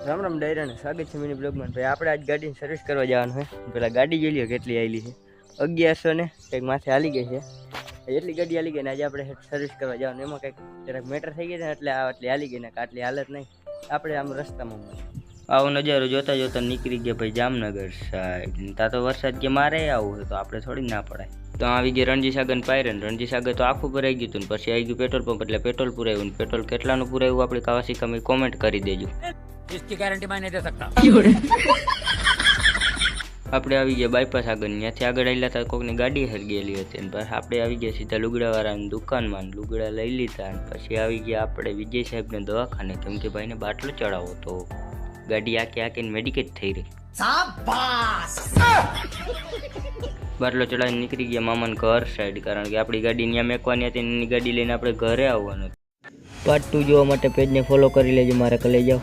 રામ રામ ડાયરાને સ્વાગત છે મિની બ્લોગમાં. ભાઈ આપણે આજ ગાડીની સર્વિસ કરવા જવાનું હોય. પેલા ગાડી જોઈ લ્યો કેટલી આવેલી છે, 1100 ને કંઈક માથે હાલી ગઈ છે. એટલી ગાડી હાલી ગઈ ને આજે આપણે સર્વિસ કરવા જવાનું. એમાં કંઈક જરાક મેટર થઈ ગઈ ને એટલે આટલી હાલી ગઈ ને આટલી હાલત નહીં. આપણે આમ રસ્તામાં આવો નજારો જોતા જોતા નીકળી ગયા ભાઈ જામનગર સાઈડ. ત્યાં તો વરસાદ કે મારે આવું હોય તો આપણે થોડી ના પડાય. તો આવી ગઈ રણજી સાગર પાયરન. રણજી સાગર તો આખું ભરાઈ ગયું હતું ને પછી આવી ગયું પેટ્રોલ પંપ એટલે પેટ્રોલ પુરાયું ને પેટ્રોલ કેટલાનું પુરાયું આપણે કાવાસાકી કોમેન્ટ કરી દેજો. इसकी गारंटी मैं नहीं दे सकता. આપણે આવી ગયા બાયપાસ આગળ. ત્યાંથી આગળ આવેલા હતા કોકની ગાડી હરગેલી હતી ને પછી આપણે આવી ગયા સીધા લુગડાવાળાની દુકાનમાં. લુગડા લઈ લીધા અને પછી આવી ગયા આપણે વિજય સાહેબને દવાખાને, કેમ કે ભાઈને બાટલો ચડાવો તો ગાડી આખી આખીને મેડિકેટ થઈ રહી. બાટલો ચડાવીને નીકળી ગયા મામાને ઘર સાઈડ, કારણ કે આપણી ગાડી ત્યાં મેકવાની હતી એની ગાડી લઈને આપણે ઘરે આવવાનું. પાર્ટ 2 જોવા માટે પેજને ફોલો કરી લેજો. મારે લઈ જાઓ.